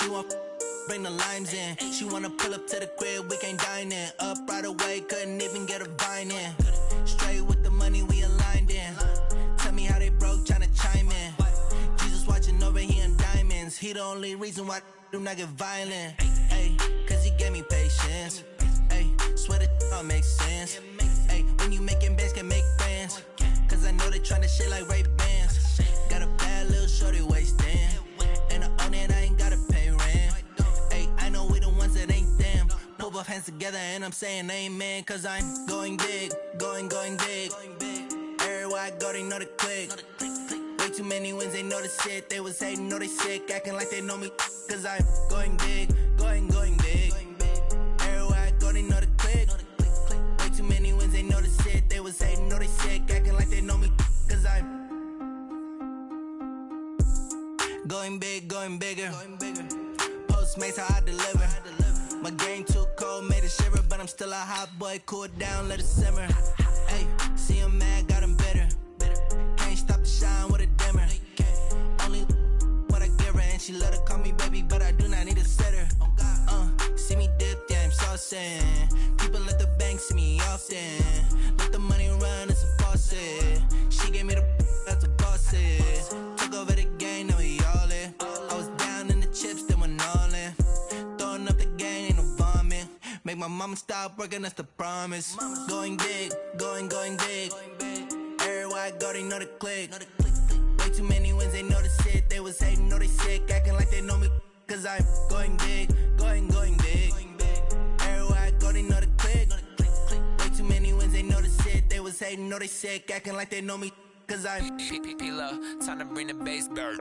She want bring the limes in. She wanna pull up to the crib, we can't dine in. Up right away, couldn't even get a vine in. Straight with the money, we aligned in. Tell me how they broke, tryna chime in. Jesus watching over here in diamonds. He the only reason why I do not get violent. Ay, cause he gave me patience. Ay, swear that all makes sense. Ay, when you making bands, can make friends. Cause I know they tryna shit like Ray-Bans. Got a bad little shorty wasting. And I own it, I ain't gotta pay rent. Ay, I know we the ones that ain't them. Put both hands together and I'm saying amen. Cause I'm going big, going big. Everywhere I go, they know the click. Way too many wins, they know the shit. They was hating, know they sick, acting like they know me. Cause I'm going big, going big. Everywhere I go, they know the click. Way too many wins, they know the shit. They was hating, know they sick, acting like they know me. Cause I'm going big, going bigger. Postmates how I deliver. My game too cold, made it shiver. But I'm still a hot boy, cool it down, let it simmer. Hey, see him mad, got him bitter. Can't stop the shine with a dimmer. Only what I give her, and she let her call me baby, but I do not need a sitter. See me dip, yeah, I'm saucing. People at the bank see me often. Let the money run, it's a faucet. She gave me the that's a boss is. Took over the game, now we all in. I was down in the chips, then went all in. Throwing up the game, ain't no vomit. Make my mama stop working, that's the promise. Going big, going big. Everywhere I go, they know the click. Way too many wins, they know the shit. They was hating, know they sick, acting like they know me. Cause I'm going big, going big. Everywhere I go, they know the click. Way too many wins, they know the shit. They was hating, know they sick, acting like they know me. Cause I'm P-P-P-Lo, time to bring the bass back.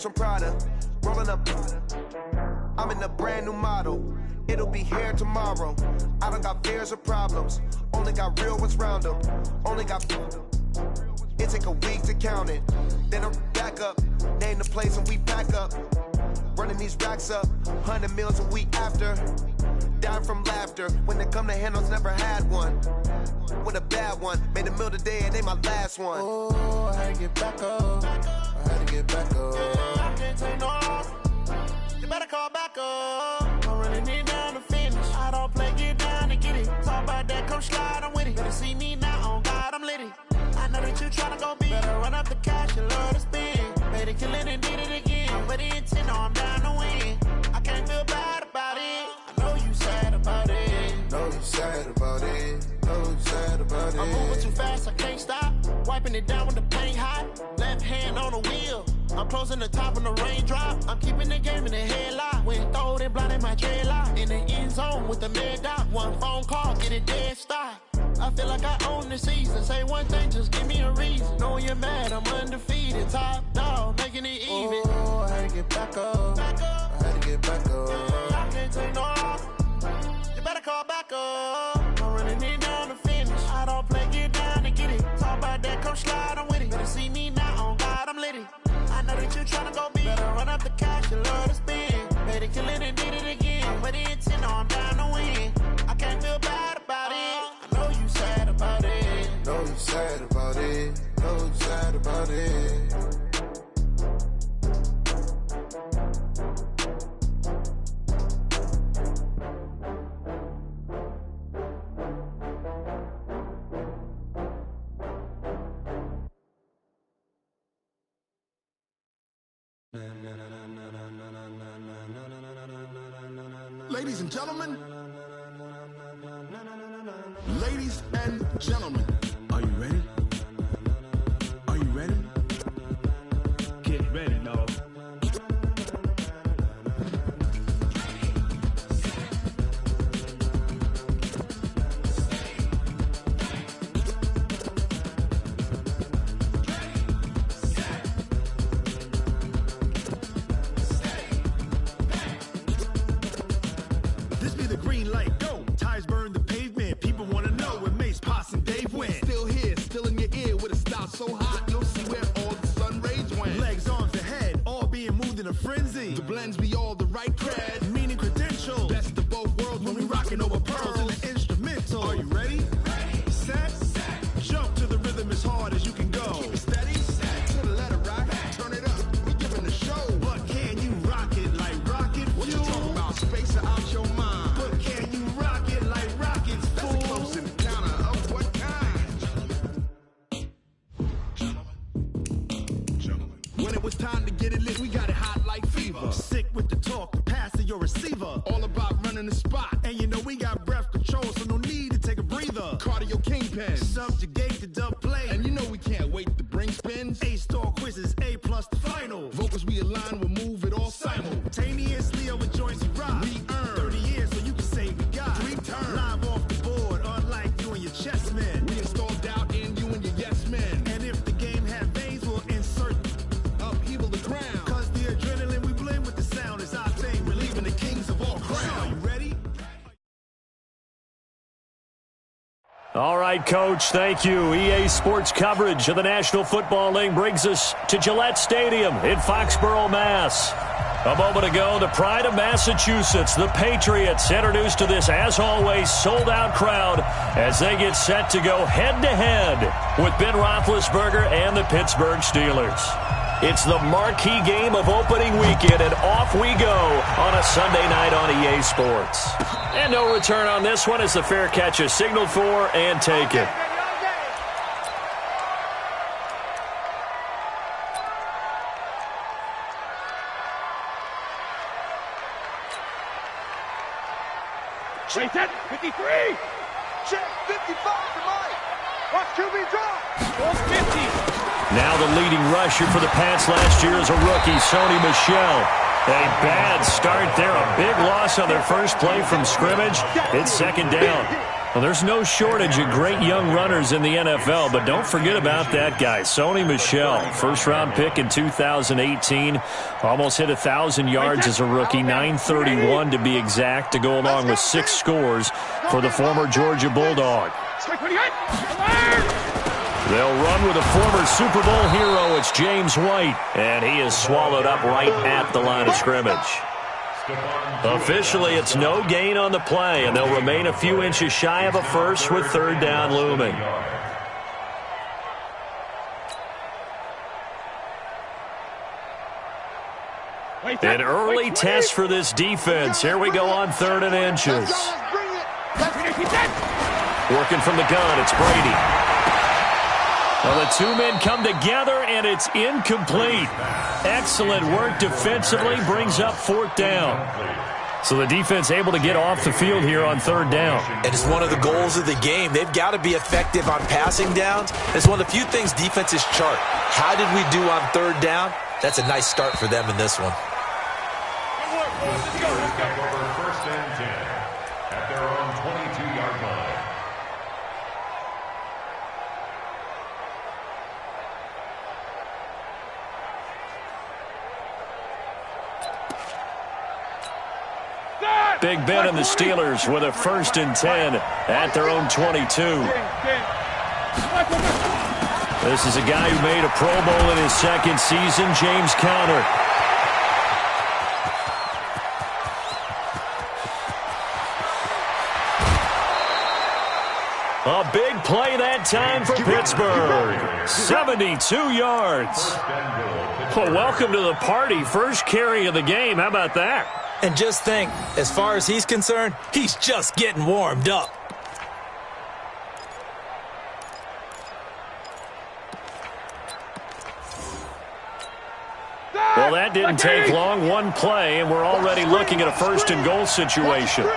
From Prada, rolling up. I'm in a brand new model. It'll be here tomorrow. I don't got fears or problems. Only got real ones round them. Only got. It take a week to count it. Then I'm back up. Name the place and we pack up. Running these racks up. 100 meals a week after. Dying from laughter. When they come to handles, never had one. With a bad one. Made a meal today and they my last one. Oh, I had to get back up. I had to get back up. I can't take no loss. You better call back up. I'm running it down to finish. I don't play, get down to get it. Talk about that, come slide, I'm with it. Better see me now, on God, I'm litty. I know that you tryna go big. Better run up the cash, you love to spend. Made it, kill it, and did it again. I'm with the intent, no, I'm down to win. I can't feel bad about it. I know you sad about it. Know you sad about it. Know you sad about it. I'm moving too fast, I can't stop. Wiping it down when the paint hot. Left hand on the wheel. I'm closing the top when the raindrop. I'm keeping the game in the headlock. When throwed and blinded my dreadlock. In the end zone with the mad dot. One phone call, get it dead stop. I feel like I own the season. Say one thing, just give me a reason. Knowing you're mad, I'm undefeated. Top dog, making it even. Oh, I had to get back up. Back up. I had to get back up. I can't take no loss. You better call back up. I'm running it down to finish. I don't play, get down to get it. Talk about that, come slide, I'm with it. Better see me now, on God, I'm litty. I know that you tryna go big. Better run up the cash, you love to spend. Made it, kill it, and did it again. I'm with the intent, no, I'm down to win. I can't feel bad about it. I know you sad about it. Know you sad about it. Know you sad about it. Ladies and gentlemen, ladies and gentlemen, are you ready? Are you ready? Get ready, dog. This be the green light, go. Tires burn the pavement. People wanna know where Mace, Potts, and Dave went. Still here, still in your ear with a style so hot, you'll see where all the sun rays went. Legs, arms, and head, all being moved in a frenzy. The blends be all the right cred, meaning credentials. Best of both worlds when we rockin' over pearls in the instrumental. Are you ready? Set, jump to the rhythm as hard as you can go. Keep it steady, to the letter right, turn it up, we giving the show. But can you rock it like rocket fuel? What you talking about, space out your mind? But can you rock it like rockets, fool? That's a close encounter of what kind? Gentlemen. When it was time to get it lit, we got it hot like fever. Sick with the talk, the pass to your receiver. All about running the spot. And you know we got breath control, so no need to take a breather. Cardio kingpin, subjugate the dub play. And you know we can't wait to bring spins. A-star quizzes, A+ the final. Vocals we align, we'll move it all simultaneously over joints we rock. We earn 30 years so you can say we got 3 turns. Live off the board, unlike you and your chess men. We install doubt in you and your yes men. And if the game had veins, we'll insert upheaval the ground. Cause the adrenaline we blend with the sound is our thing. Relieving the kings of all crowns. Are you ready? All right, Coach, thank you. EA Sports coverage of the National Football League brings us to Gillette Stadium in Foxborough, Mass. A moment ago, the pride of Massachusetts, the Patriots, introduced to this, as always, sold-out crowd as they get set to go head-to-head with Ben Roethlisberger and the Pittsburgh Steelers. It's the marquee game of opening weekend, and off we go on a Sunday night on EA Sports. And no return on this one as the fair catch is signaled for and taken. Check 53. Check 55 to Mike. Watch QB drop. 50. Now the leading rusher for the Pats last year is a rookie, Sony Michel. A bad start there, a big loss on their first play from scrimmage. It's second down. Well, there's no shortage of great young runners in the NFL, but don't forget about that guy, Sony Michel. First-round pick in 2018. Almost hit 1,000 yards as a rookie, 931 to be exact, to go along with 6 scores for the former Georgia Bulldog. They'll run with a former Super Bowl hero. It's James White, and he is swallowed up right at the line of scrimmage. Officially, it's no gain on the play, and they'll remain a few inches shy of a first with third down looming. An early test for this defense. Here we go on 3rd and inches. Working from the gun, it's Brady. Well, the 2 men come together, and it's incomplete. Excellent work defensively, brings up 4th down. So the defense able to get off the field here on 3rd down. And it's one of the goals of the game. They've got to be effective on passing downs. It's one of the few things defenses chart. How did we do on 3rd down? That's a nice start for them in this one. Let's go. Over 1st and 10 at their own 22-yard line. Big Ben and the Steelers with a 1st and 10 at their own 22. This is a guy who made a Pro Bowl in his 2nd season, James Conner. A big play that time for Pittsburgh. 72 yards. Well, welcome to the party. First carry of the game. How about that? And just think, as far as he's concerned, he's just getting warmed up. Well, that didn't take long. One play, and we're already looking at a first-and-goal situation. 50.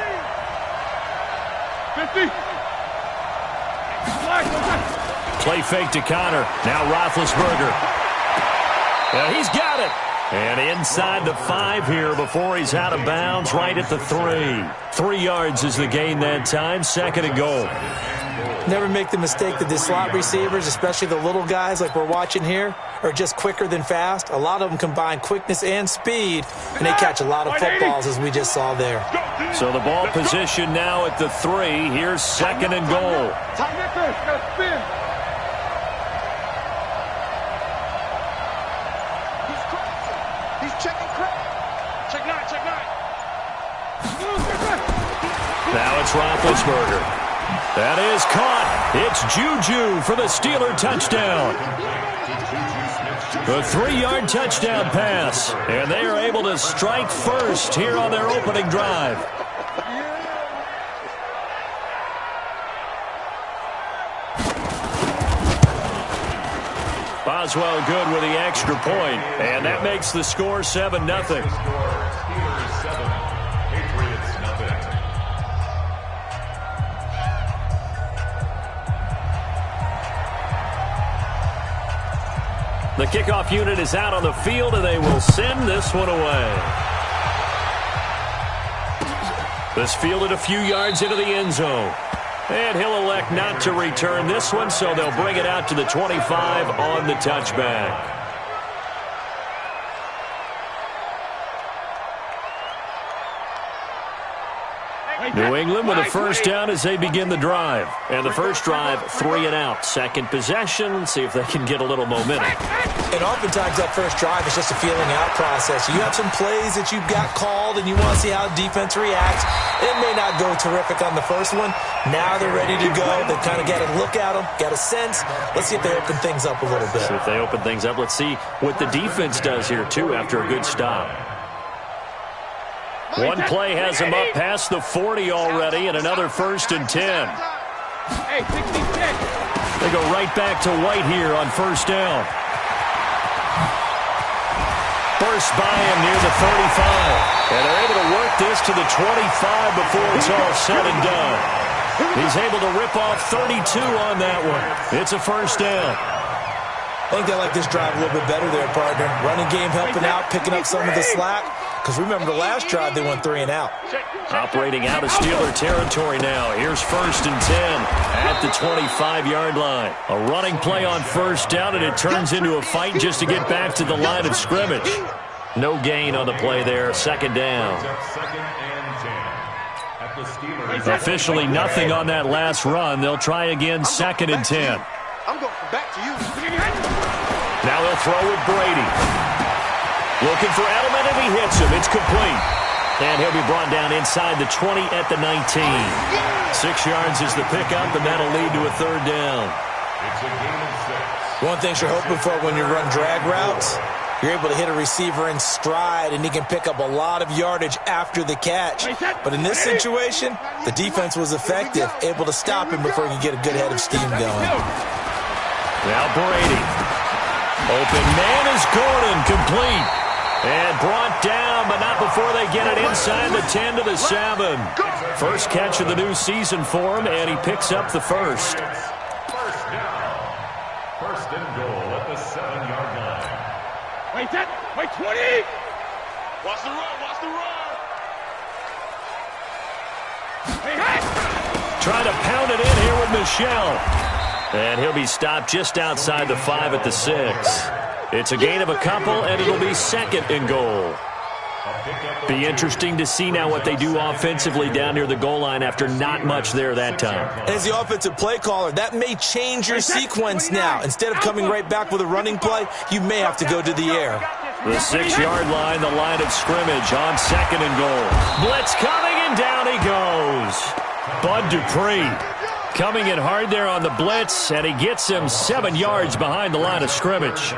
Play fake to Connor. Now Roethlisberger. He's got it. And inside the 5 here before he's out of bounds, right at the 3. 3 yards is the gain that time. Second and goal. Never make the mistake that the slot receivers, especially the little guys like we're watching here, are just quicker than fast. A lot of them combine quickness and speed, and they catch a lot of footballs, as we just saw there. So the ball position now at the 3. Here's second and goal. Now it's Roethlisberger. That is caught. It's Juju for the Steeler touchdown. A 3-yard touchdown pass. And they are able to strike first here on their opening drive. Boswell good with the extra point. And that makes the score 7-0. The kickoff unit is out on the field, and they will send this one away. This fielded a few yards into the end zone. And he'll elect not to return this one, so they'll bring it out to the 25 on the touchback. New England with a first down as they begin the drive. And the first drive, 3 and out. Second possession, see if they can get a little momentum. And oftentimes that first drive is just a feeling out process. You have some plays that you've got called and you want to see how the defense reacts. It may not go terrific on the first one. Now they're ready to go. They kind of got to look at them, got a sense. Let's see if they open things up a little bit. See if they open things up. Let's see what the defense does here, too, after a good stop. One play has him up past the 40 already, and another 1st and 10. Hey, 66. They go right back to White here on first down. Burst by him near the 35. And they're able to work this to the 25 before it's all said and done. He's able to rip off 32 on that one. It's a first down. I think they like this drive a little bit better there, partner. Running game helping out, picking up some of the slack. Because remember, the last drive they went 3 and out. Operating out of Steeler territory now. Here's 1st and 10 at the 25-yard line. A running play on first down, and it turns into a fight just to get back to the line of scrimmage. No gain on the play there. Second down. Officially nothing on that last run. They'll try again, 2nd and 10. I'm going back to you. Now they'll throw with Brady. Looking for Edelman, and he hits him. It's complete. And he'll be brought down inside the 20 at the 19. 6 yards is the pickup, and that'll lead to a 3rd down. It's a game of 6. One thing you're hoping for when you run drag routes, you're able to hit a receiver in stride, and he can pick up a lot of yardage after the catch. But in this situation, the defense was effective, able to stop him before he could get a good head of steam going. Now Brady. Open man is Gordon, complete. And brought down, but not before they get it inside the 10 to the 7. First catch of the new season for him, and he picks up the first. First down. 1st and goal at the 7-yard line. Wait, that. Wait, 20. Watch the run, watch the run. Hey, hey. Trying to pound it in here with Michelle. And he'll be stopped just outside the 5 at the 6. It's a gain of a couple, and it'll be 2nd and goal. Be interesting to see now what they do offensively down near the goal line after not much there that time. As the offensive play caller, that may change your sequence now. Instead of coming right back with a running play, you may have to go to the air. The 6-yard line, the line of scrimmage on 2nd and goal. Blitz coming, and down he goes. Bud Dupree coming in hard there on the blitz, and he gets him 7 yards behind the line of scrimmage.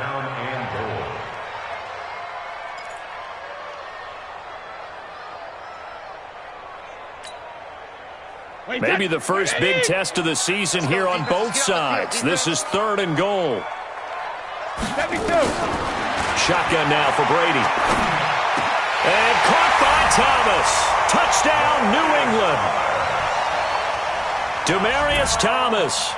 Maybe the first big test of the season here on both sides. This is 3rd and goal. 72. shotgun now for Brady. And caught by Thomas. Touchdown, New England. Demaryius Thomas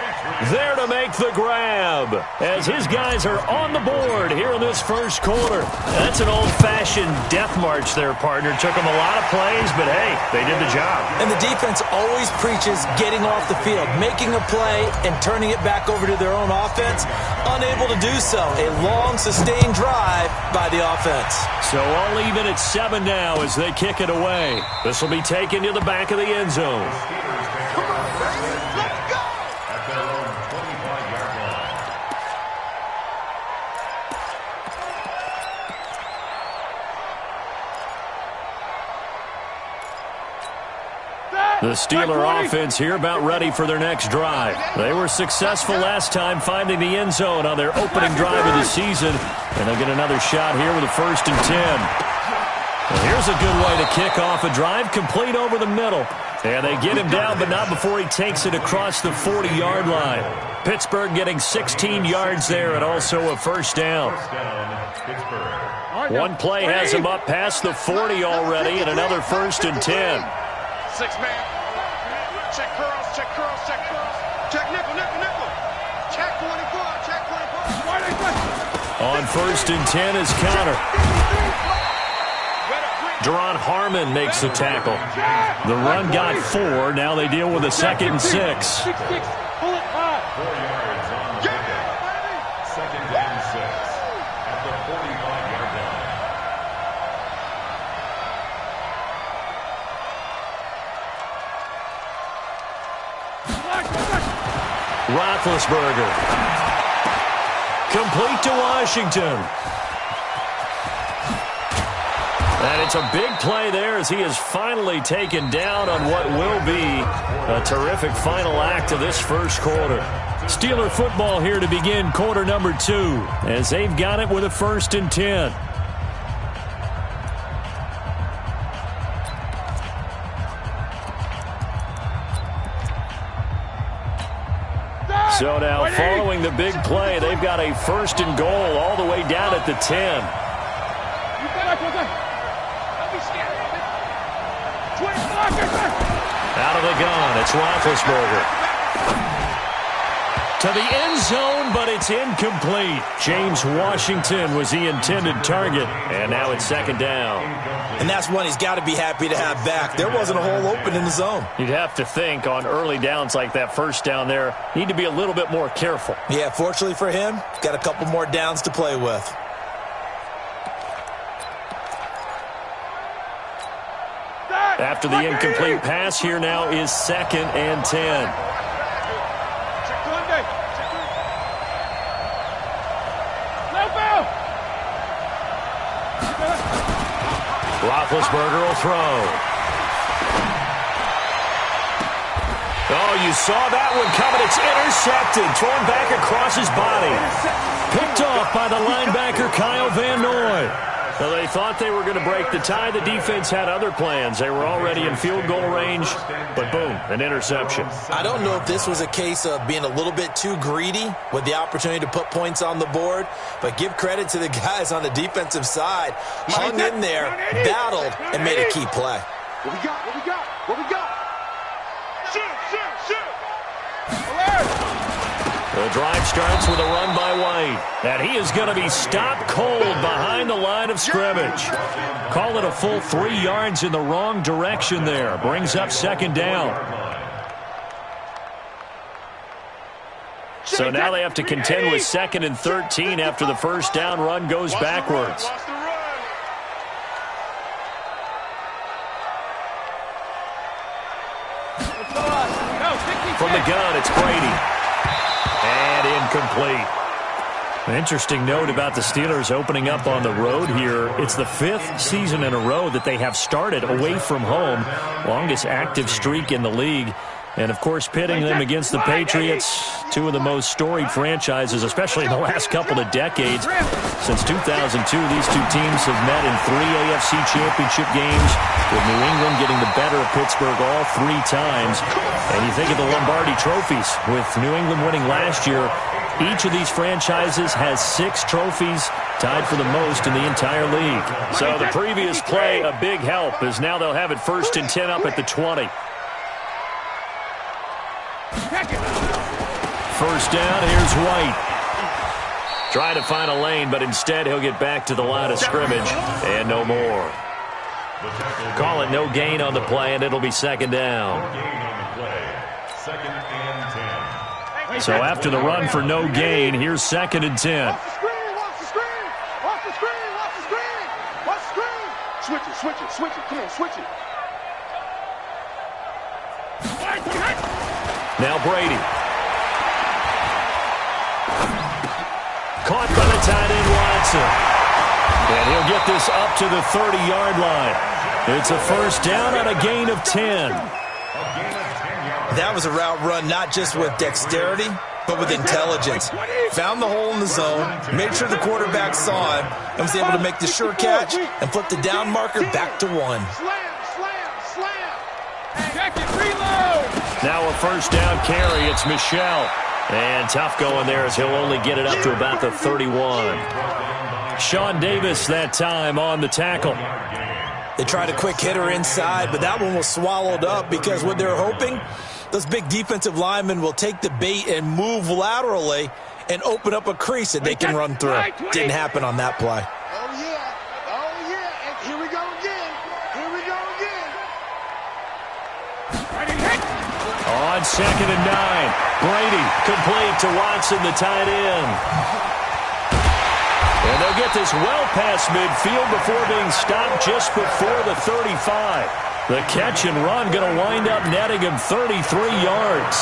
there to make the grab as his guys are on the board here in this first quarter. That's an old-fashioned death march there, partner. Took them a lot of plays, but hey, they did the job. And the defense always preaches getting off the field, making a play, and turning it back over to their own offense. Unable to do so. A long, sustained drive by the offense. So all even at 7 now as they kick it away. This will be taken to the back of the end zone. The Steeler offense here about ready for their next drive. They were successful last time finding the end zone on their opening drive of the season. And they'll get another shot here with a 1st and 10. Well, here's a good way to kick off a drive, complete over the middle. And they get him down, but not before he takes it across the 40-yard line. Pittsburgh getting 16 yards there and also a 1st down. One play has him up past the 40 already and another 1st and 10. 6-man. Check curls, check curls, check curls. Check nickel, nickel, nickel. Check 24, check 24. On 1st and 10 is counter. Deron Harmon makes the tackle. The run got 4. Now they deal with a 2nd and 6. 6. Pull it high. 4 yards on the play. 2nd and 6 at the 45-yard line. Roethlisberger. Complete to Washington. And it's a big play there as he is finally taken down on what will be a terrific final act of this first quarter. Steeler football here to begin quarter number 2 as they've got it with a 1st and 10. So now, following the big play, they've got a 1st and goal all the way down at the 10. Out of the gun, it's Roethlisberger. To the end zone, but it's incomplete. James Washington was the intended target, and now it's 2nd down. And that's one he's got to be happy to have back. There wasn't a hole open in the zone. You'd have to think on early downs like that 1st down there, need to be a little bit more careful. Yeah, fortunately for him, got a couple more downs to play with. After the incomplete pass, here now is 2nd and 10. Roethlisberger will throw. Oh, you saw that one coming. It's intercepted. Thrown back across his body. Picked off by the linebacker, Kyle Van Noy. So they thought they were going to break the tie. The defense had other plans. They were already in field goal range, but boom, an interception. I don't know if this was a case of being a little bit too greedy with the opportunity to put points on the board, but give credit to the guys on the defensive side. Hung in there, battled, and made a key play. What we got? What we got? What we got? Shoot! The drive starts with a run by White. And he is going to be stopped cold behind the line of scrimmage. Call it a full 3 yards in the wrong direction there. Brings up 2nd down. So now they have to contend with 2nd and 13 after the 1st down run goes backwards. From the gun, it's Brady. And incomplete. An interesting note about the Steelers opening up on the road here. It's the 5th season in a row that they have started away from home. Longest active streak in the league. And, of course, pitting them against the Patriots, 2 of the most storied franchises, especially in the last couple of decades. Since 2002, these 2 teams have met in 3 AFC championship games, with New England getting the better of Pittsburgh all 3 times. And you think of the Lombardi trophies, with New England winning last year. Each of these franchises has 6 trophies tied for the most in the entire league. So the previous play, a big help, as now they'll have it 1st and 10 up at the 20. First down, here's White. Trying to find a lane, but instead he'll get back to the line of scrimmage, and no more. Call it no gain on the play, and it'll be 2nd down. So after the run for no gain, here's 2nd and 10. Watch the screen. Switch it. Come on, switch it. Now Brady. Caught by the tight end Watson. And he'll get this up to the 30-yard line. It's a 1st down on a gain of 10. That was a route run not just with dexterity, but with intelligence. Found the hole in the zone, made sure the quarterback saw him, and was able to make the sure catch and flip the down marker back to 1. Slam. Check it, reload. Now a 1st down carry. It's Michel. And tough going there as he'll only get it up to about the 31. Sean Davis that time on the tackle. They tried a quick hitter inside, but that one was swallowed up because what they're hoping, those big defensive linemen will take the bait and move laterally and open up a crease that they can run through. Didn't happen on that play. Oh, yeah. And here we go again. On 2nd and 9. Brady complete to Watson, the tight end. And they'll get this well past midfield before being stopped just before the 35. The catch and run going to wind up netting him 33 yards.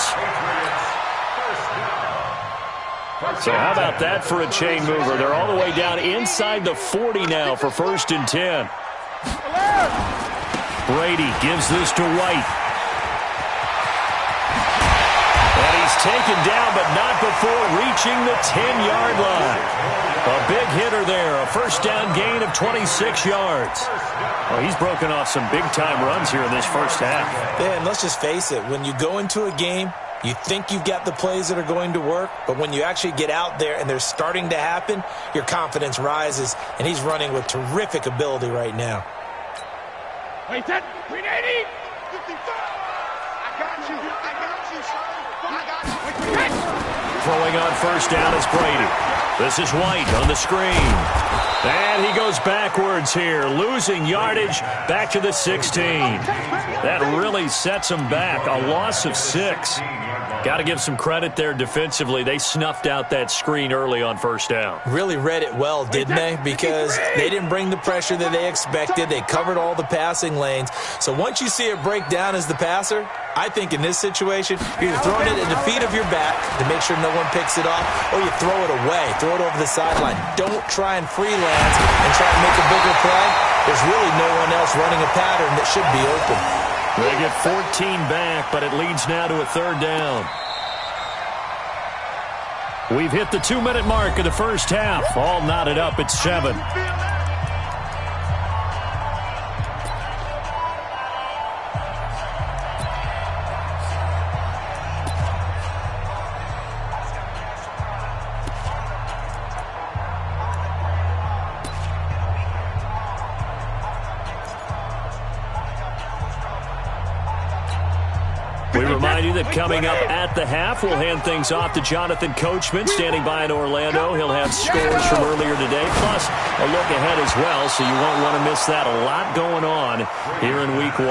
So how about that for a chain mover? They're all the way down inside the 40 now for 1st and 10. Brady gives this to White. And he's taken down, but not before reaching the 10-yard line. A big hitter there, a 1st down gain of 26 yards. Well, he's broken off some big-time runs here in this 1st half. And let's just face it, when you go into a game, you think you've got the plays that are going to work, but when you actually get out there and they're starting to happen, your confidence rises, and he's running with terrific ability right now. Wait, that 380. 55. I got you, son. Throwing on 1st down is Brady. This is White on the screen. And he goes backwards here, losing yardage back to the 16. That really sets him back, a loss of 6. Got to give some credit there defensively. They snuffed out that screen early on 1st down. Really read it well, didn't they? Because they didn't bring the pressure that they expected. They covered all the passing lanes. So once you see it break down as the passer, I think in this situation, you're either throwing it at the feet of your back to make sure no one picks it off, or you throw it away, throw it over the sideline. Don't try and freelance and try and make a bigger play. There's really no one else running a pattern that should be open. They get 14 back, but it leads now to a 3rd down. We've hit the 2-minute mark of the 1st half. All knotted up at 7. We remind you that coming up at the half, we'll hand things off to Jonathan Coachman, standing by in Orlando. He'll have scores from earlier today, plus a look ahead as well, so you won't want to miss that. A lot going on here in Week 1.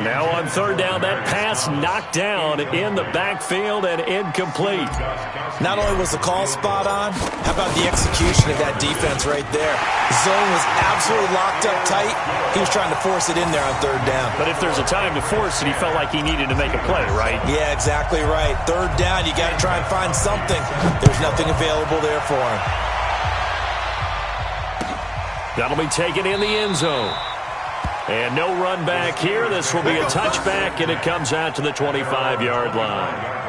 Now on 3rd down, that pass knocked down in the backfield and incomplete. Not only was the call spot on, how about the execution of that defense right there? The zone was absolutely locked up tight. He was trying to force it in there on 3rd down. But if there's a time to force it, he felt like he needed to make a play, right? Yeah, exactly right. 3rd down, you got to try and find something. There's nothing available there for him. That'll be taken in the end zone. And no run back here. This will be a touchback, and it comes out to the 25-yard line.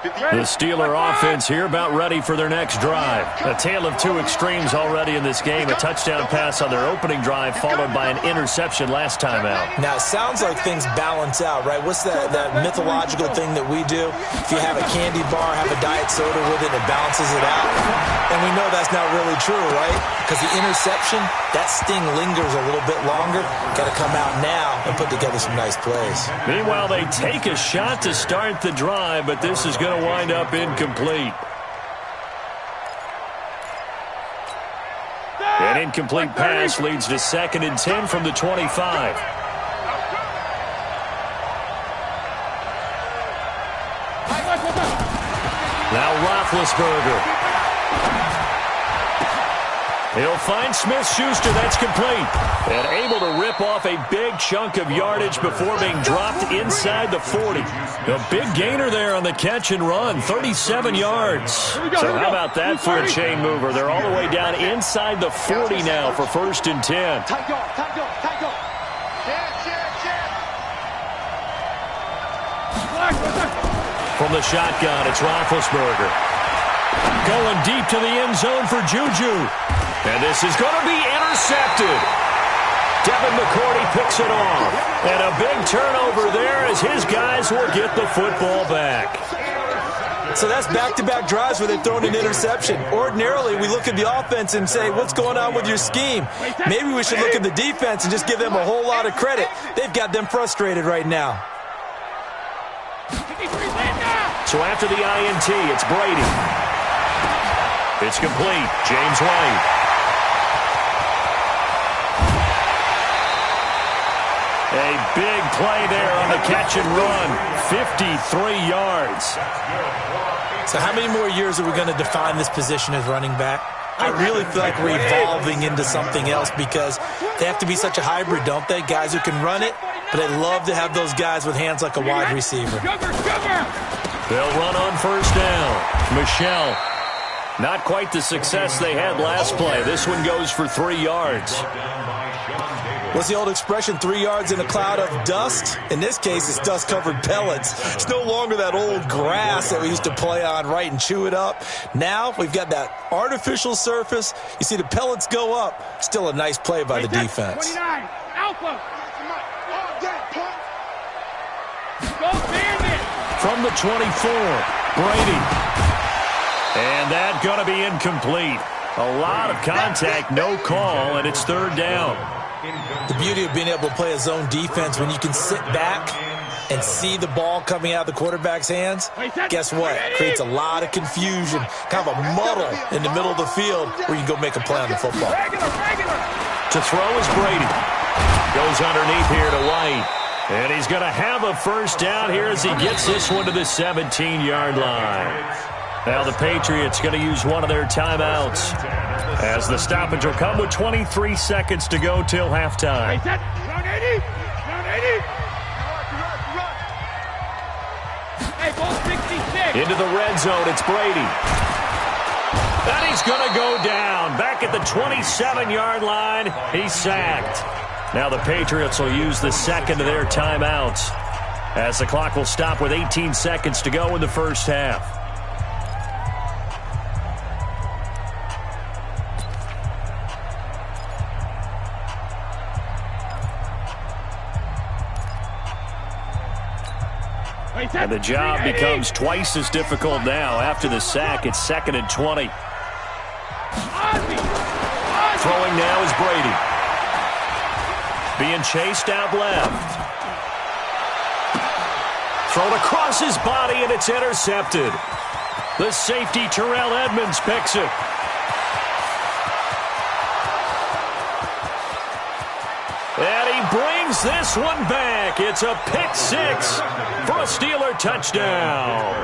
The Steeler offense here about ready for their next drive. A tale of two extremes already in this game. A touchdown pass on their opening drive followed by an interception last time out. Now, it sounds like things balance out, right? What's that mythological thing that we do? If you have a candy bar, have a diet soda with it, it balances it out. And we know that's not really true, right? Because the interception, that sting lingers a little bit longer. Got to come out now and put together some nice plays. Meanwhile, they take a shot to start the drive, but this is going to wind up incomplete. An incomplete pass leads to 2nd and 10 from the 25. Now Roethlisberger. He'll find Smith-Schuster. That's complete. And able to rip off a big chunk of yardage before being dropped inside the 40. A big gainer there on the catch and run. 37 yards. So how about that for a chain mover? They're all the way down inside the 40 now for 1st and 10. From the shotgun, it's Roethlisberger. Going deep to the end zone for Juju. And this is going to be intercepted. Devin McCourty picks it off. And a big turnover there as his guys will get the football back. So that's back-to-back drives where they've thrown an interception. Ordinarily, we look at the offense and say, what's going on with your scheme? Maybe we should look at the defense and just give them a whole lot of credit. They've got them frustrated right now. So after the INT, it's Brady. It's complete. James White. A big play there on the catch and run. 53 yards. So how many more years are we going to define this position as running back? I really feel like we're evolving into something else because they have to be such a hybrid, don't they? Guys who can run it, but I'd love to have those guys with hands like a wide receiver. They'll run on 1st down. Michelle. Not quite the success they had last play. This one goes for 3 yards. What's the old expression, 3 yards in a cloud of dust? In this case, it's dust-covered pellets. It's no longer that old grass that we used to play on, right, and chew it up. Now we've got that artificial surface. You see the pellets go up. Still a nice play by the defense. 29, Alpha. From the 24, Brady. And that's going to be incomplete. A lot of contact, no call, and it's 3rd down. The beauty of being able to play a zone defense when you can sit back and see the ball coming out of the quarterback's hands, guess what? Creates a lot of confusion, kind of a muddle in the middle of the field where you can go make a play on the football. To throw is Brady. Goes underneath here to White. And he's going to have a 1st down here as he gets this one to the 17-yard line. Now the Patriots going to use one of their timeouts as the stoppage will come with 23 seconds to go till halftime. Into the red zone, it's Brady. And he's going to go down. Back at the 27-yard line, he's sacked. Now the Patriots will use the 2nd of their timeouts as the clock will stop with 18 seconds to go in the 1st half. And the job becomes twice as difficult now. After the sack, it's 2nd and 20. Throwing now is Brady. Being chased out left. Thrown across his body, and it's intercepted. The safety, Terrell Edmonds, picks it. And he brings this one back. It's a pick 6 for a Steeler touchdown.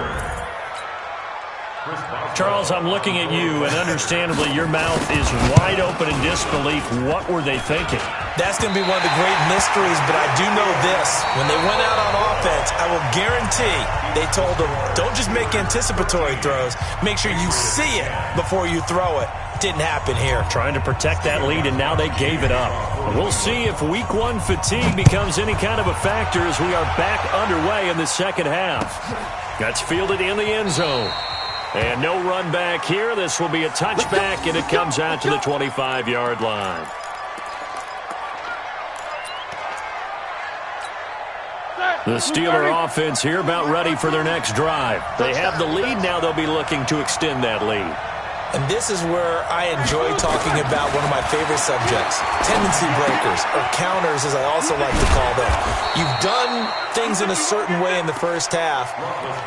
Charles, I'm looking at you, and understandably your mouth is wide open in disbelief. What were they thinking? That's going to be one of the great mysteries, but I do know this. When they went out on offense, I will guarantee they told them, don't just make anticipatory throws. Make sure you see it before you throw it. Didn't happen here. Trying to protect that lead, and now they gave it up. We'll see if week one fatigue becomes any kind of a factor as we are back underway in the second half. That's fielded in the end zone. And no run back here. This will be a touchback, and it comes out to the 25-yard line. The Steeler offense here about ready for their next drive. They have the lead. Now they'll be looking to extend that lead. And this is where I enjoy talking about one of my favorite subjects, tendency breakers, or counters as I also like to call them. You've done things in a certain way in the first half,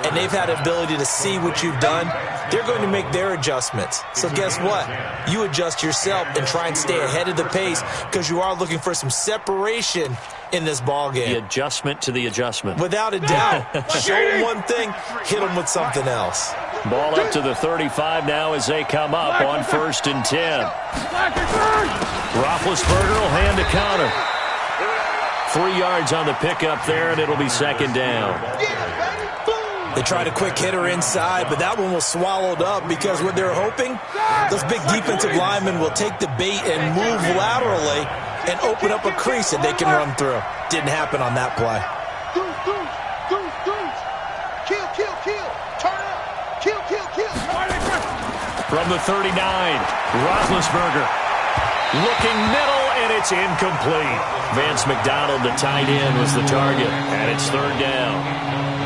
and they've had the ability to see what you've done. They're going to make their adjustments. So guess what? You adjust yourself and try and stay ahead of the pace because you are looking for some separation in this ball game. The adjustment to the adjustment. Without a doubt. Show them one thing, hit them with something else. Ball up to the 35 now as they come up on 1st and 10. Roethlisberger will hand a counter. 3 yards on the pickup there, and it'll be 2nd down. They tried a quick hitter inside, but that one was swallowed up because what they're hoping, those big defensive linemen will take the bait and move laterally and open up a crease that they can run through. Didn't happen on that play. From the 39, Roethlisberger looking middle, and it's incomplete. Vance McDonald, the tight end, was the target, and it's 3rd down.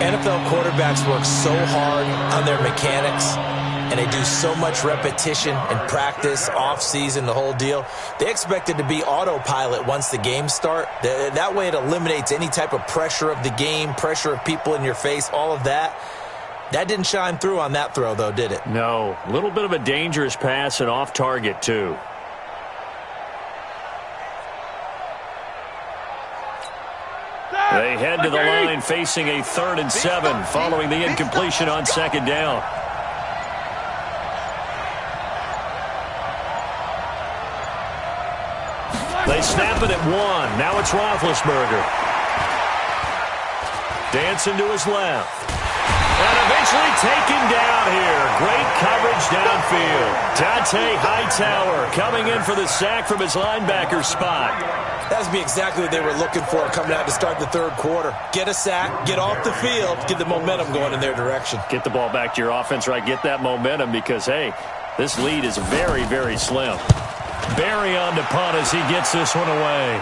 NFL quarterbacks work so hard on their mechanics, and they do so much repetition and practice, off-season, the whole deal. They expect it to be autopilot once the games start. That way it eliminates any type of pressure of the game, pressure of people in your face, all of that. That didn't shine through on that throw, though, did it? No. A little bit of a dangerous pass and off target, too. They head to the line facing a 3rd and 7 following the incompletion on 2nd down. They snap it at 1. Now it's Roethlisberger. Dancing to his left. And eventually taken down here. Great coverage downfield. Dante Hightower coming in for the sack from his linebacker spot. That's be exactly what they were looking for coming out to start the 3rd quarter. Get a sack, get off the field, get the momentum going in their direction. Get the ball back to your offense, right? Get that momentum because, hey, this lead is very, very slim. Barry on the punt as he gets this one away.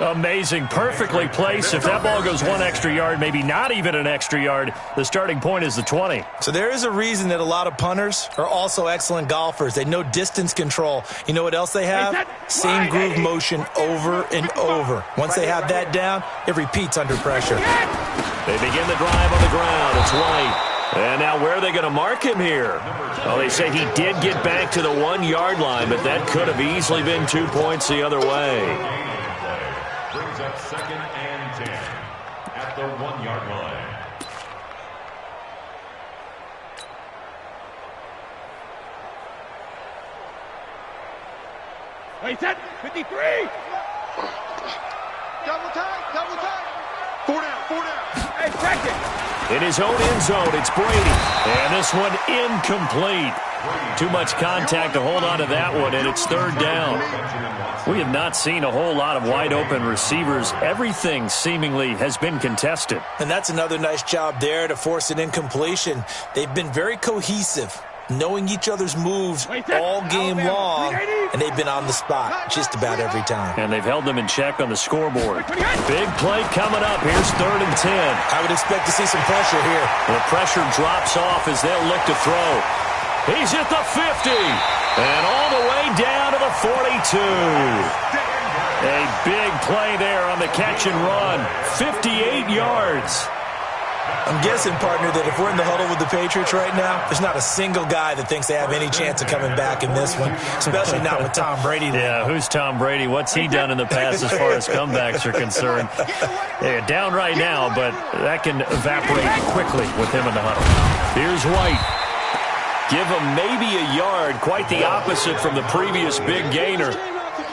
Amazing. Perfectly placed. If that ball goes 1 extra yard, maybe not even an extra yard, the starting point is the 20. So there is a reason that a lot of punters are also excellent golfers. They know distance control. You know what else they have? Same groove motion over and over. Once they have that down, it repeats under pressure. They begin the drive on the ground. It's White. And now where are they going to mark him here? Well, they say he did get back to the 1 yard line, but that could have easily been 2 points the other way. Brings up 2nd and 10 at the 1 yard line. Wait, set, 53. Double time. 4 down. Hey, check it. In his own end zone, it's Brady. And this one incomplete. Too much contact to hold on to that one, and it's 3rd down. We have not seen a whole lot of wide-open receivers. Everything seemingly has been contested. And that's another nice job there to force an incompletion. They've been very cohesive, knowing each other's moves all game long, and they've been on the spot just about every time. And they've held them in check on the scoreboard. Big play coming up. Here's 3rd and 10. I would expect to see some pressure here. The pressure drops off as they'll look to throw. He's at the 50, and all the way down to the 42. A big play there on the catch and run. 58 yards. I'm guessing, partner, that if we're in the huddle with the Patriots right now, there's not a single guy that thinks they have any chance of coming back in this one, especially not with Tom Brady. Yeah, who's Tom Brady? What's he done in the past as far as comebacks are concerned? They're down right now, but that can evaporate quickly with him in the huddle. Here's White. Give him maybe a yard, quite the opposite from the previous big gainer.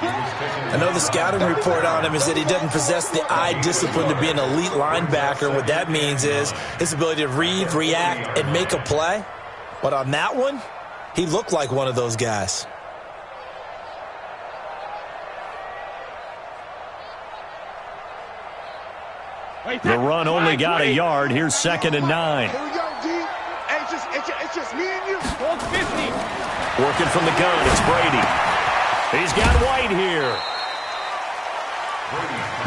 I know the scouting report on him is that he doesn't possess the eye discipline to be an elite linebacker. What that means is his ability to read, react, and make a play. But on that one, he looked like one of those guys. The run only got a yard. Here's 2nd and 9. Here we go, D. Hey, it's just me and you. 50. Working from the gun, it's Brady. He's got White here.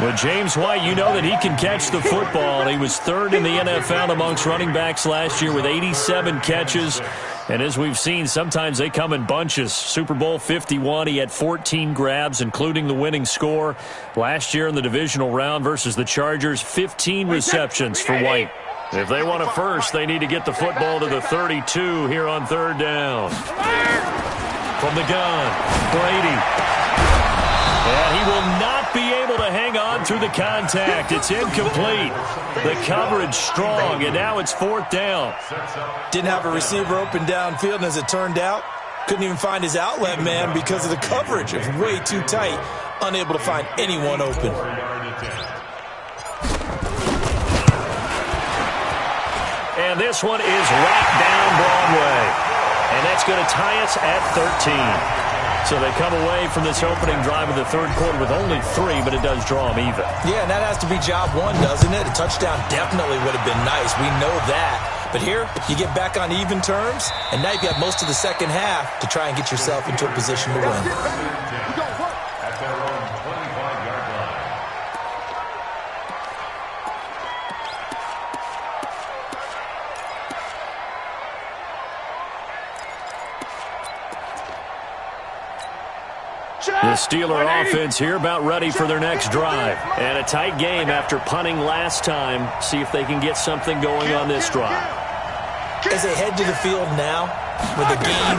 With James White, you know that he can catch the football. He was 3rd in the NFL amongst running backs last year with 87 catches. And as we've seen, sometimes they come in bunches. Super Bowl 51, he had 14 grabs, including the winning score. Last year in the divisional round versus the Chargers, 15 receptions for White. If they want a first, they need to get the football to the 32 here on 3rd down. From the gun, Brady. And he will not be able to hang on through the contact. It's incomplete. The coverage strong, and now it's 4th down. Didn't have a receiver open downfield, and as it turned out, couldn't even find his outlet man because of the coverage. It was way too tight, unable to find anyone open. And this one is right down Broadway. And that's going to tie us at 13. So they come away from this opening drive of the 3rd quarter with only 3, but it does draw them even. Yeah, and that has to be job 1, doesn't it? A touchdown definitely would have been nice. We know that. But here, you get back on even terms, and now you've got most of the second half to try and get yourself into a position to win. At their own 25-yard line. The Steeler offense here about ready for their next drive. And a tight game after punting last time. See if they can get something going on this drive. As they head to the field now, with the game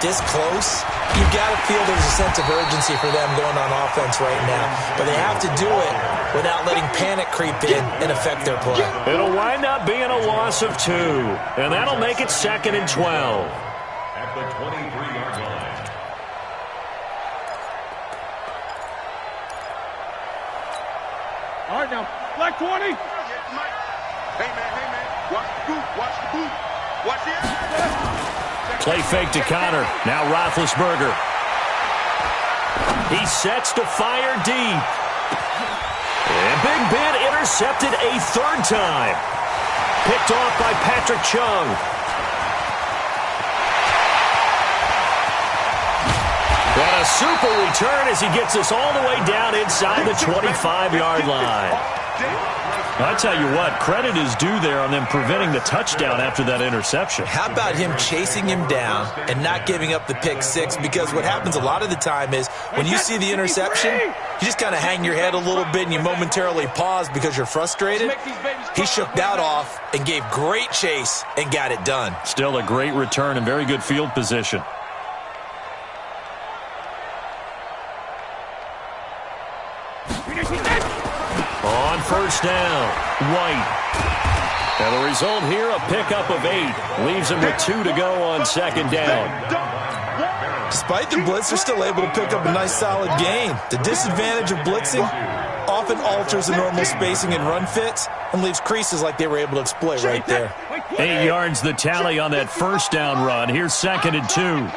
this close, you've got to feel there's a sense of urgency for them going on offense right now. But they have to do it without letting panic creep in and affect their play. It'll wind up being a loss of 2. And that'll make it 2nd and 12. At the 23-yard line. All right, now, black 20. Hey, man. Watch the boot. Watch the Play fake to Connor. Now Roethlisberger. He sets to fire deep. And Big Ben intercepted a 3rd time. Picked off by Patrick Chung. What a super return as he gets us all the way down inside the 25-yard line. I tell you what, credit is due there on them preventing the touchdown after that interception. How about him chasing him down and not giving up the pick 6? Because what happens a lot of the time is when you see the interception, you just kind of hang your head a little bit and you momentarily pause because you're frustrated. He shook that off and gave great chase and got it done. Still a great return and very good field position. On 1st down, White. And the result here, a pickup of 8. Leaves him with 2 to go on 2nd down. Despite the blitz, they're still able to pick up a nice solid gain. The disadvantage of blitzing often alters the normal spacing and run fits and leaves creases like they were able to exploit right there. 8 yards the tally on that 1st down run. Here's 2nd and 2.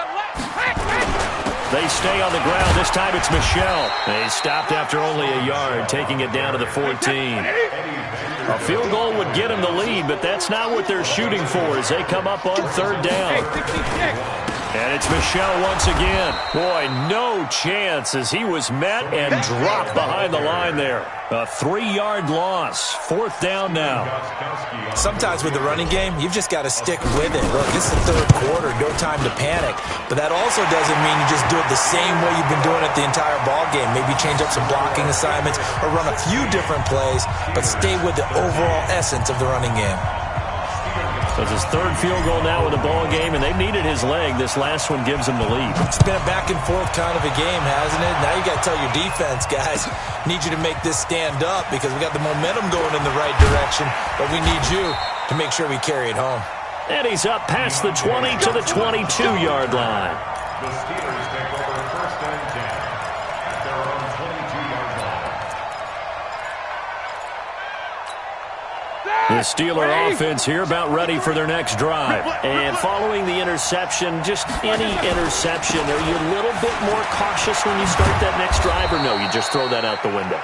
They stay on the ground. This time it's Michel. They stopped after only a yard, taking it down to the 14. A field goal would get them the lead, but that's not what they're shooting for as they come up on 3rd down. And it's Michel once again. Boy, no chance as he was met and dropped behind the line there. A 3-yard loss. 4th down now. Sometimes with the running game, you've just got to stick with it. Look, this is the 3rd quarter, no time to panic. But that also doesn't mean you just do it the same way you've been doing it the entire ball game. Maybe change up some blocking assignments or run a few different plays, but stay with the overall essence of the running game. So it's his 3rd field goal now in the ball game, and they needed his leg. This last one gives him the lead. It's been a back-and-forth kind of a game, hasn't it? Now you got to tell your defense, guys, need you to make this stand up because we got the momentum going in the right direction, but we need you to make sure we carry it home. And he's up past the 20 to the 22-yard line. The Steelers take over 1st and 10. The Steeler offense here about ready for their next drive. And following the interception, just any interception, are you a little bit more cautious when you start that next drive, or no, you just throw that out the window?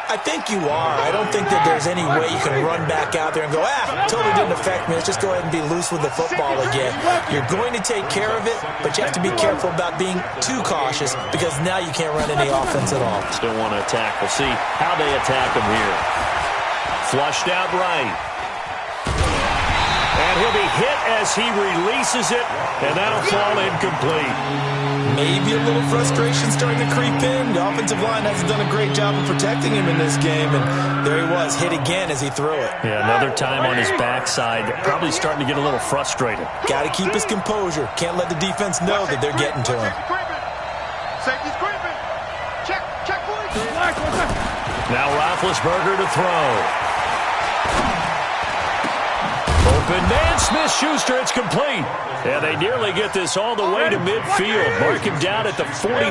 I think you are. I don't think that there's any way you can run back out there and go, totally didn't affect me. Let's just go ahead and be loose with the football again. You're going to take care of it, but you have to be careful about being too cautious because now you can't run any offense at all. Still want to attack. We'll see how they attack him here. Flushed out right. And he'll be hit as he releases it, and that'll fall incomplete. Maybe a little frustration starting to creep in. The offensive line hasn't done a great job of protecting him in this game, and there he was, hit again as he threw it. Yeah, another time on his backside, probably starting to get a little frustrated. Got to keep his composure. Can't let the defense know that they're getting to him. Safety's creeping. Check, boys. Now Roethlisberger to throw. Open man, Smith-Schuster, it's complete. Yeah, they nearly get this all the way to midfield. Mark him down at the 49.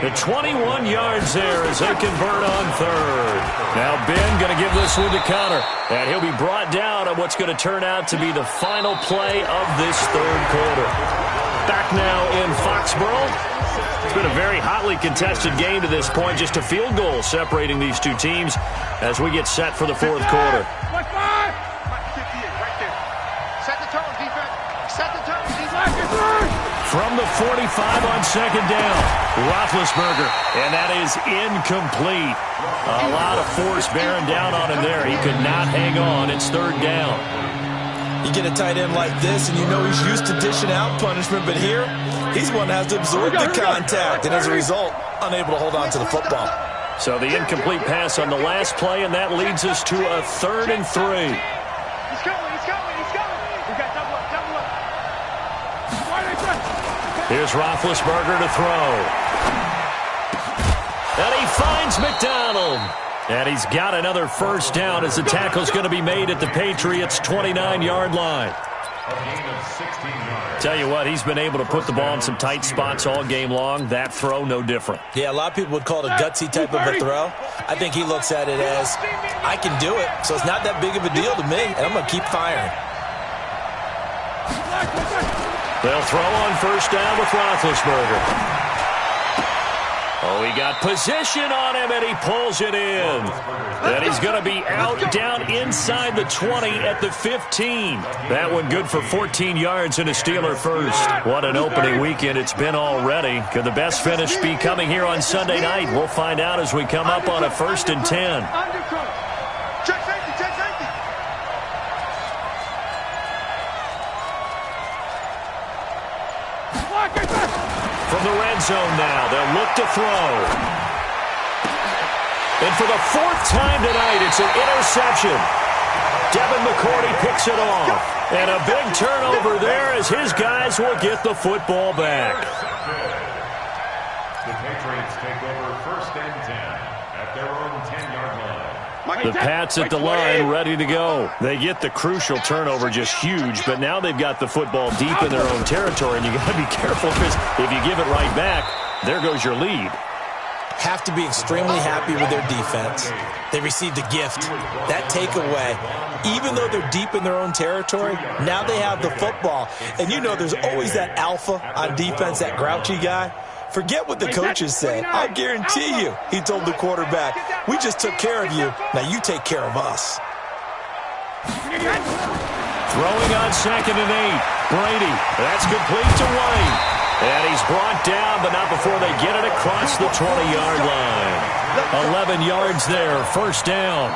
The 21 yards there as they convert on third. Now Ben going to give this one to Connor. And he'll be brought down on what's going to turn out to be the final play of this third quarter. Back now in Foxborough. It's been a very hotly contested game to this point. Just a field goal separating these two teams as we get set for the fourth quarter. From the 45 on second down, Roethlisberger, and that is incomplete. A lot of force bearing down on him there. He could not hang on. It's third down. You get a tight end like this, and you know he's used to dishing out punishment, but here, he's one that has to absorb the contact, and as a result, unable to hold on to the football. So the incomplete pass on the last play, and that leads us to a 3rd and 3. He's coming. We got double up. Here's Roethlisberger to throw. And he finds McDonald. And he's got another first down as the tackle's going to be made at the Patriots' 29-yard line. Tell you what, he's been able to put the ball in some tight spots all game long. That throw, no different. Yeah, a lot of people would call it a gutsy type of a throw. I think he looks at it as, I can do it, so it's not that big of a deal to me, and I'm going to keep firing. They'll throw on first down with Roethlisberger. Oh, he got position on him, and he pulls it in. Then he's going to be out down inside the 20 at the 15. That one good for 14 yards and a Steeler first. What an opening weekend it's been already. Could the best finish be coming here on Sunday night? We'll find out as we come up on a 1st and 10. Check safety. From the red zone now, they'll look to throw. And for the 4th time tonight, it's an interception. Devin McCourty picks it off. And a big turnover there as his guys will get the football back. The Patriots take over 1st and 10 at their own 10-yard line. The Pats at the line, ready to go. They get the crucial turnover, just huge, but now they've got the football deep in their own territory, and you got to be careful because if you give it right back, there goes your lead. Have to be extremely happy with their defense. They received a gift. That takeaway, even though they're deep in their own territory, now they have the football. And you know there's always that alpha on defense, that grouchy guy. Forget what the coaches say. I'll guarantee you, he told the quarterback, we just took care of you. Now you take care of us. Throwing on 2nd and 8. Brady, that's complete to White. And he's brought down, but not before they get it across the 20-yard line. 11 yards there, first down.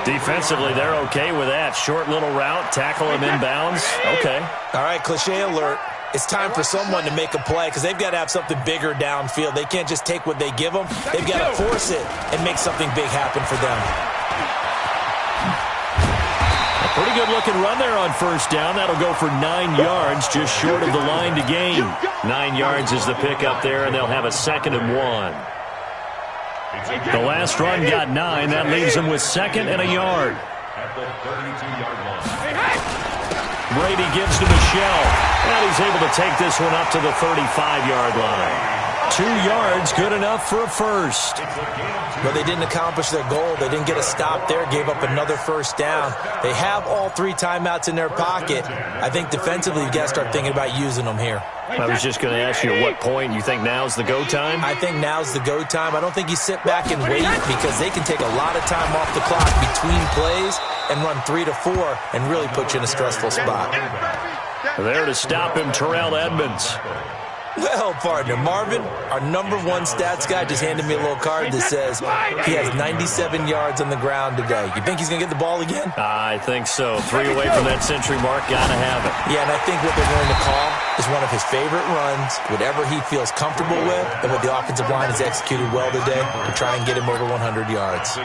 Defensively, they're okay with that. Short little route, tackle him inbounds. Okay. All right, cliche alert. It's time for someone to make a play because they've got to have something bigger downfield. They can't just take what they give them. They've got to force it and make something big happen for them. A pretty good-looking run there on first down. That'll go for 9 yards, just short of the line to gain. 9 yards is the pickup there, and they'll have a 2nd and 1. The last run got 9. That leaves them with 2nd and a yard. At the 32-yard line. Brady gives to Michelle, and he's able to take this one up to the 35-yard line. 2 yards, good enough for a first. But they didn't accomplish their goal. They didn't get a stop there, gave up another first down. They have all 3 timeouts in their pocket. I think defensively you've got to start thinking about using them here. I was just going to ask you at what point you think now's the go time? I think now's the go time. I don't think you sit back and wait because they can take a lot of time off the clock between plays and run 3 to 4 and really put you in a stressful spot. There to stop him, Terrell Edmonds. Well, partner, Marvin, our #1 stats guy, just handed me a little card that says he has 97 yards on the ground today. You think he's going to get the ball again? I think so. 3 away from that century mark. Got to have it. Yeah, and I think what they're going to call is one of his favorite runs, whatever he feels comfortable with, and what the offensive line has executed well today to try and get him over 100 yards.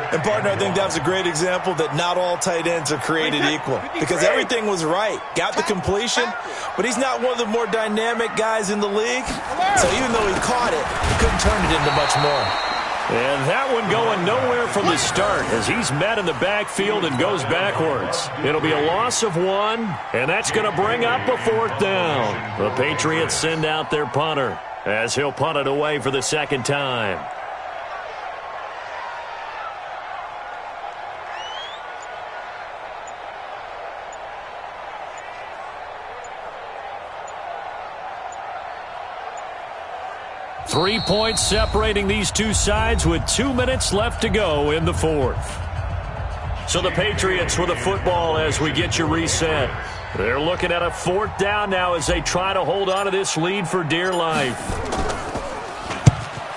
And, partner, I think that's a great example that not all tight ends are created equal because everything was right. Got the completion, but he's not one of the more dynamic guys in the league. So even though he caught it, he couldn't turn it into much more. And that one going nowhere from the start as he's met in the backfield and goes backwards. It'll be a loss of 1, and that's going to bring up a 4th down. The Patriots send out their punter as he'll punt it away for the 2nd time. Three points separating these two sides with 2 minutes left to go in the 4th. So the Patriots with the football as we get you reset. They're looking at a 4th down now as they try to hold on to this lead for dear life.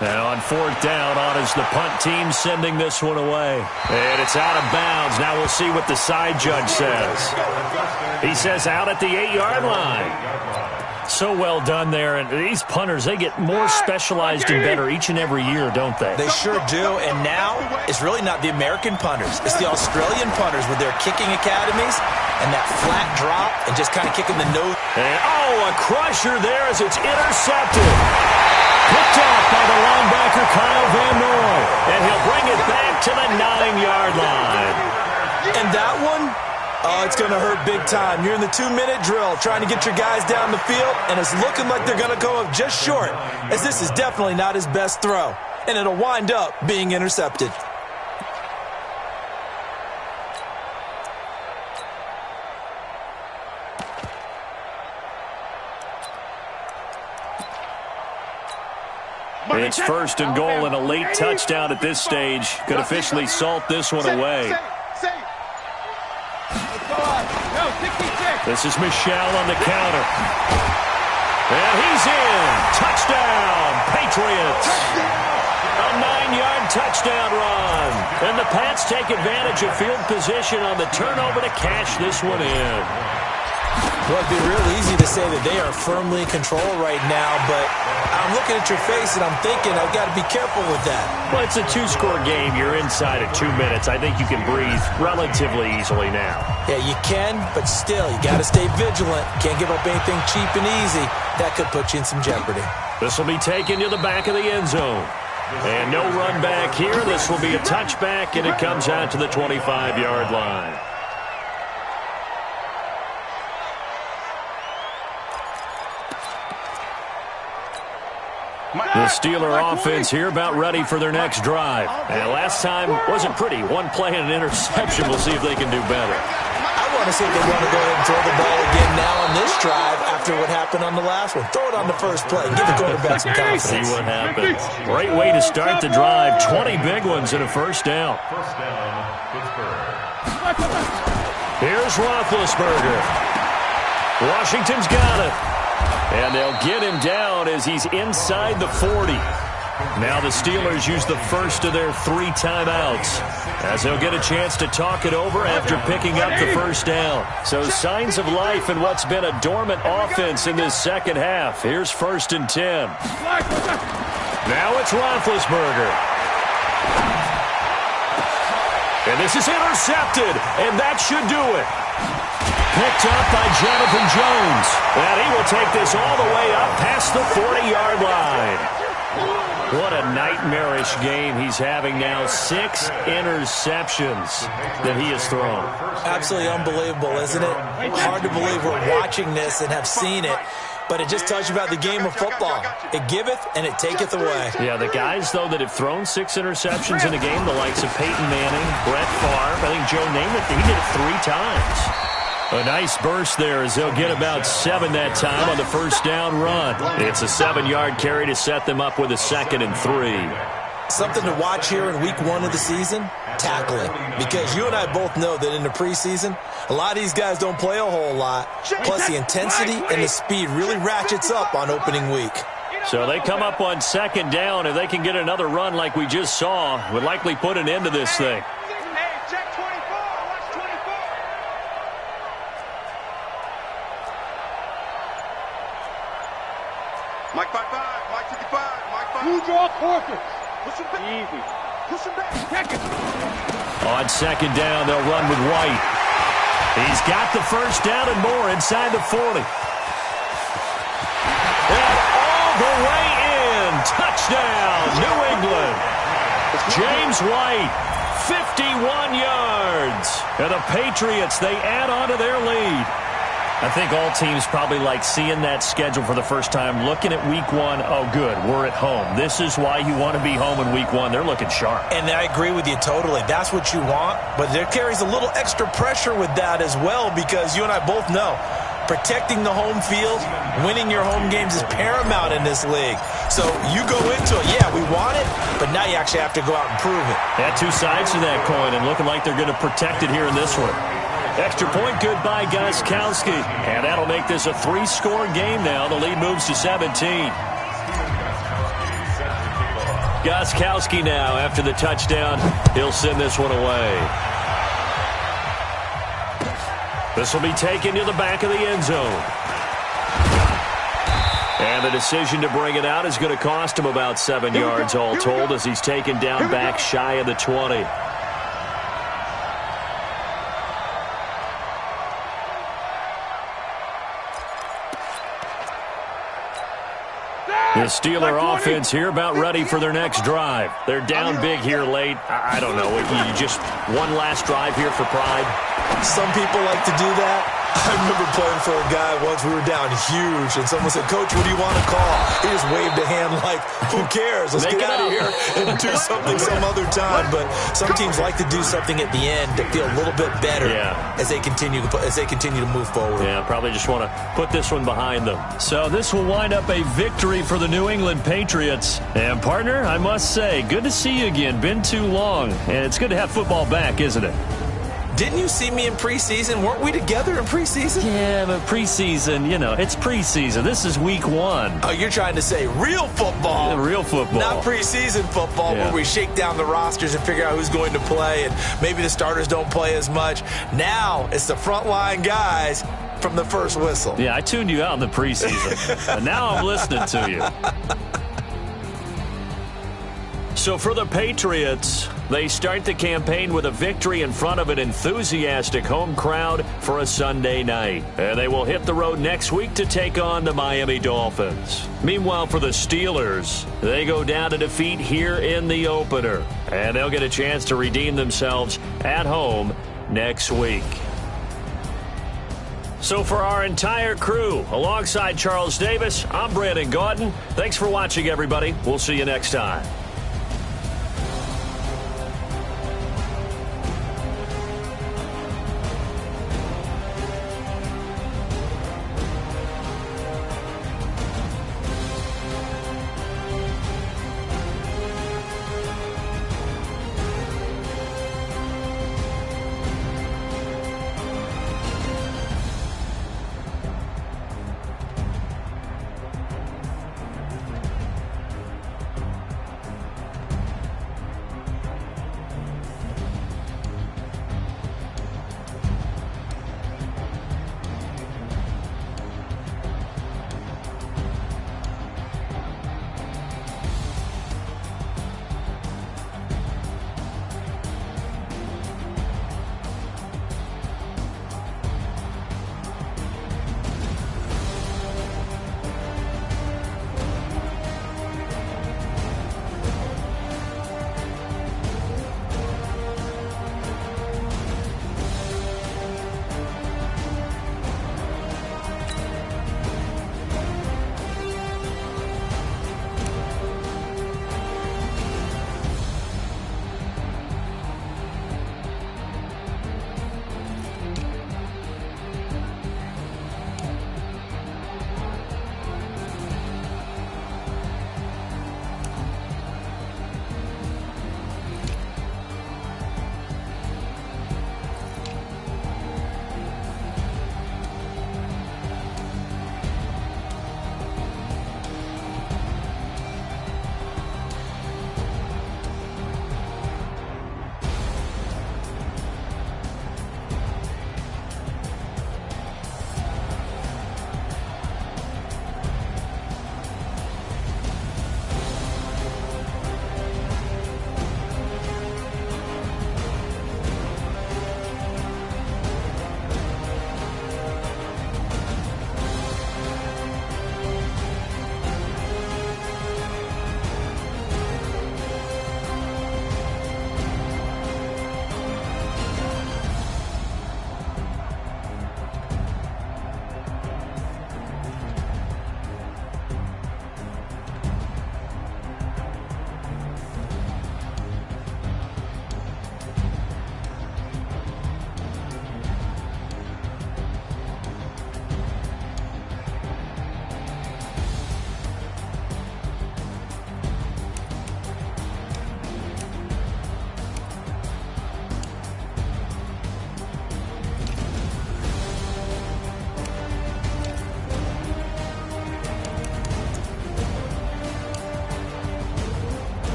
Now on 4th down, on is the punt team sending this one away. And it's out of bounds. Now we'll see what the side judge says. He says out at the 8-yard line. So well done there, and these punters, they get more specialized and better each and every year, don't they? They sure do, and now it's really not the American punters. It's the Australian punters with their kicking academies and that flat drop and just kind of kicking the nose. And, a crusher there as it's intercepted. Picked off by the linebacker, Kyle Van Noy, and he'll bring it back to the 9-yard line. And that one? Oh, it's going to hurt big time. You're in the 2-minute drill trying to get your guys down the field, and it's looking like they're going to go up just short, as this is definitely not his best throw, and it'll wind up being intercepted. It's 1st and goal, and a late touchdown at this stage could officially salt this one away. This is Michelle on the counter. And he's in. Touchdown, Patriots. A 9-yard touchdown run. And the Pats take advantage of field position on the turnover to cash this one in. Well, it'd be real easy to say that they are firmly in control right now, but I'm looking at your face and I'm thinking I've got to be careful with that. Well, it's a 2-score game. You're inside of 2 minutes. I think you can breathe relatively easily now. Yeah, you can, but still, you got to stay vigilant. Can't give up anything cheap and easy. That could put you in some jeopardy. This will be taken to the back of the end zone. And no run back here. This will be a touchback, and it comes out to the 25-yard line. The Steeler offense here about ready for their next drive. And last time wasn't pretty. 1 play and an interception. We'll see if they can do better. I want to see if they want to go ahead and throw the ball again now on this drive after what happened on the last one. Throw it on the first play. Give the quarterback some confidence. See what happens. Great way to start the drive. 20 big ones and a 1st down. Here's Roethlisberger. Washington's got it. And they'll get him down as he's inside the 40. Now the Steelers use the first of their 3 timeouts as they'll get a chance to talk it over after picking up the 1st down. So signs of life in what's been a dormant offense in this second half. Here's 1st and 10. Now it's Roethlisberger. And this is intercepted, and that should do it. Picked up by Jonathan Jones. And he will take this all the way up past the 40-yard line. What a nightmarish game he's having now. 6 interceptions that he has thrown. Absolutely unbelievable, isn't it? Hard to believe we're watching this and have seen it. but it just tells you about the game of football. It giveth and it taketh away. Yeah, the guys, though, that have thrown 6 interceptions in a game, the likes of Peyton Manning, Brett Favre, I think Joe Namath, he did it 3 times. A nice burst there as they'll get about 7 that time on the first down run. It's a 7-yard carry to set them up with a 2nd and 3. Something to watch here in week 1 of the season, tackling. Because you and I both know that in the preseason, a lot of these guys don't play a whole lot. Plus the intensity and the speed really ratchets up on opening week. So they come up on 2nd down. If they can get another run like we just saw, would likely put an end to this thing. Mike 5-5, Mike 55, Mike 5. You draw quarters. Push him back. Easy. Push him back. Check it. On 2nd down, they'll run with White. He's got the first down and more inside the 40. And all the way in. Touchdown, New England. James White, 51 yards. And the Patriots, they add on to their lead. I think all teams probably like seeing that schedule for the first time, looking at week 1. Oh, good, we're at home. This is why you want to be home in week 1. They're looking sharp. And I agree with you totally. That's what you want. But there carries a little extra pressure with that as well, because you and I both know protecting the home field, winning your home games is paramount in this league. So you go into it, yeah, we want it, but now you actually have to go out and prove it. Yeah, 2 sides to that coin, and looking like they're going to protect it here in this one. Extra point, good by Gostkowski. And that'll make this a 3-score game now. The lead moves to 17. Gostkowski now, after the touchdown, he'll send this one away. This will be taken to the back of the end zone. And the decision to bring it out is going to cost him about 7 yards all told, as he's taken down back shy of the 20. The Steeler offense here about ready for their next drive. They're down big here late. I don't know. You just one last drive here for pride. Some people like to do that. I remember playing for a guy once. We were down huge, and someone said, "Coach, what do you want to call?" He just waved a hand like, "Who cares? Let's get out of here and do something some other time." But some teams like to do something at the end to feel a little bit better as they continue to move forward. Yeah, probably just want to put this one behind them. So this will wind up a victory for the New England Patriots. And partner, I must say, good to see you again. Been too long, and it's good to have football back, isn't it? Didn't you see me in preseason? Weren't we together in preseason? Yeah, but preseason, you know, it's preseason. This is week 1. Oh, you're trying to say real football. Yeah, real football. Not preseason football where we shake down the rosters and figure out who's going to play, and maybe the starters don't play as much. Now it's the frontline guys from the first whistle. Yeah, I tuned you out in the preseason. And now I'm listening to you. So for the Patriots, they start the campaign with a victory in front of an enthusiastic home crowd for a Sunday night. And they will hit the road next week to take on the Miami Dolphins. Meanwhile, for the Steelers, they go down to defeat here in the opener. And they'll get a chance to redeem themselves at home next week. So for our entire crew, alongside Charles Davis, I'm Brandon Gaudin. Thanks for watching, everybody. We'll see you next time.